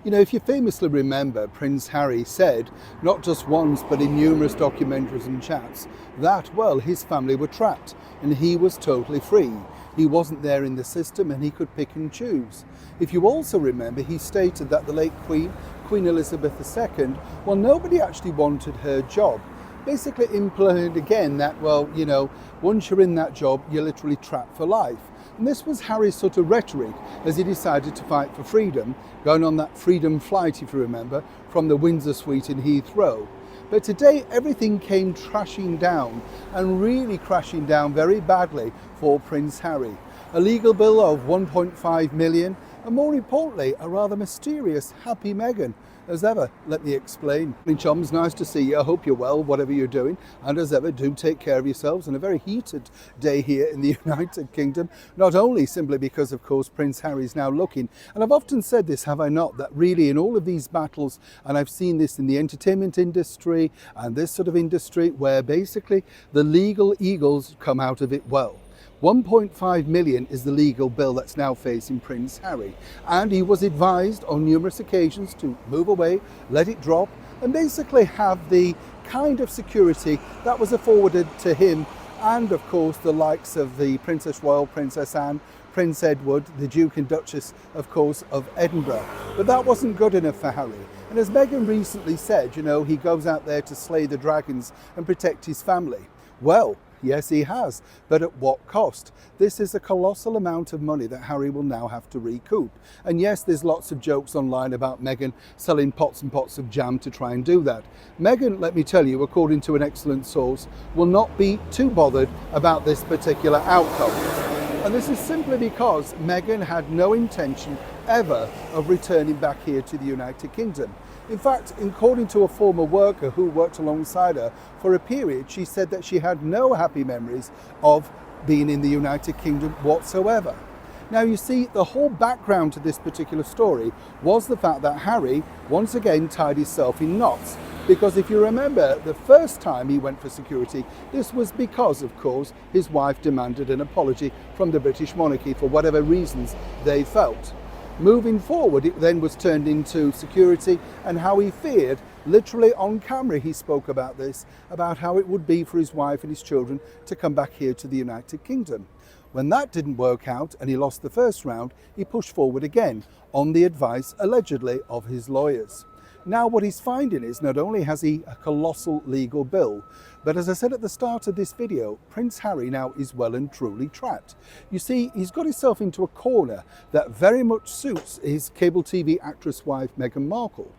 You know, if you famously remember, Prince Harry said, not just once, but in numerous documentaries and chats, that, well, his family were trapped and he was totally free. He wasn't there in the system and he could pick and choose. If you also remember, he stated that the late Queen, Queen Elizabeth II, well, nobody actually wanted her job. Basically implying again that, well, you know, once you're in that job, you're literally trapped for life. And this was Harry's sort of rhetoric as he decided to fight for freedom, going on that freedom flight, if you remember, from the Windsor suite in Heathrow. But today everything came crashing down, and really crashing down very badly for Prince Harry. A legal bill of 1.5 million, and more importantly, a rather mysterious happy Meghan. As ever, let me explain. Chums, nice to see you. I hope you're well, whatever you're doing. And as ever, do take care of yourselves on a very heated day here in the United Kingdom. Not only simply because, of course, Prince Harry is now looking, and I've often said this, have I not, that really in all of these battles, and I've seen this in the entertainment industry and this sort of industry, where basically the legal eagles come out of it well. 1.5 million is the legal bill that's now facing Prince Harry, and he was advised on numerous occasions to move away, let it drop, and basically have the kind of security that was afforded to him and of course the likes of the Princess Royal, Princess Anne, Prince Edward, the Duke and Duchess, of course, of Edinburgh. But that wasn't good enough for Harry. And as Meghan recently said, you know, he goes out there to slay the dragons and protect his family. Well, yes, he has, but at what cost? This is a colossal amount of money that Harry will now have to recoup. And yes, there's lots of jokes online about Meghan selling pots and pots of jam to try and do that. Meghan, let me tell you, according to an excellent source, will not be too bothered about this particular outcome. And this is simply because Meghan had no intention ever of returning back here to the United Kingdom. In fact, according to a former worker who worked alongside her for a period, she said that she had no happy memories of being in the United Kingdom whatsoever. Now, you see, the whole background to this particular story was the fact that Harry once again tied himself in knots. Because if you remember, the first time he went for security, this was because, of course, his wife demanded an apology from the British monarchy for whatever reasons they felt. Moving forward, it then was turned into security, and how he feared, literally on camera he spoke about this, about how it would be for his wife and his children to come back here to the United Kingdom. When that didn't work out and he lost the first round, he pushed forward again on the advice, allegedly, of his lawyers. Now what he's finding is not only has he a colossal legal bill, but as I said at the start of this video, Prince Harry now is well and truly trapped. You see, he's got himself into a corner that very much suits his cable TV actress wife, Meghan Markle.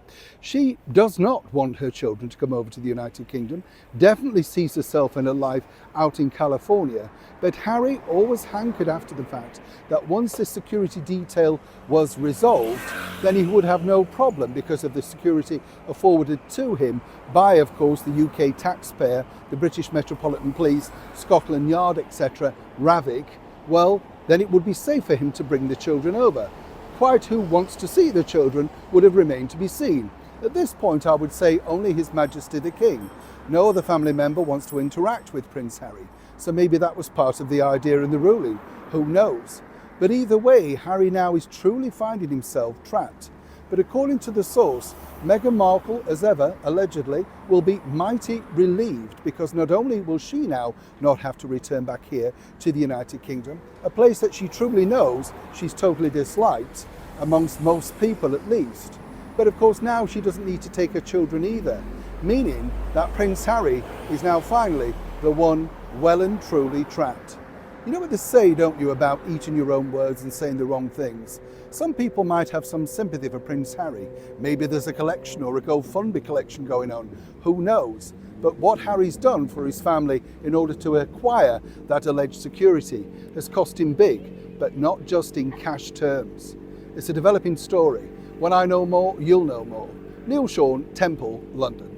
She does not want her children to come over to the United Kingdom, definitely sees herself and her life out in California, but Harry always hankered after the fact that once the security detail was resolved, then he would have no problem because of the security afforded to him by, of course, the UK taxpayer, the British Metropolitan Police, Scotland Yard, etc., RAVIC. Well, then it would be safe for him to bring the children over. Quite who wants to see the children would have remained to be seen. At this point, I would say only His Majesty the King. No other family member wants to interact with Prince Harry. So maybe that was part of the idea in the ruling. Who knows? But either way, Harry now is truly finding himself trapped. But according to the source, Meghan Markle, as ever, allegedly, will be mighty relieved because not only will she now not have to return back here to the United Kingdom, a place that she truly knows she's totally disliked, amongst most people at least, but of course now she doesn't need to take her children either, meaning that Prince Harry is now finally the one well and truly trapped. You know what they say, don't you, about eating your own words and saying the wrong things? Some people might have some sympathy for Prince Harry. Maybe there's a collection or a GoFundMe collection going on. Who knows? But what Harry's done for his family in order to acquire that alleged security has cost him big, but not just in cash terms. It's a developing story. When I know more, you'll know more. Neil Sean, Temple, London.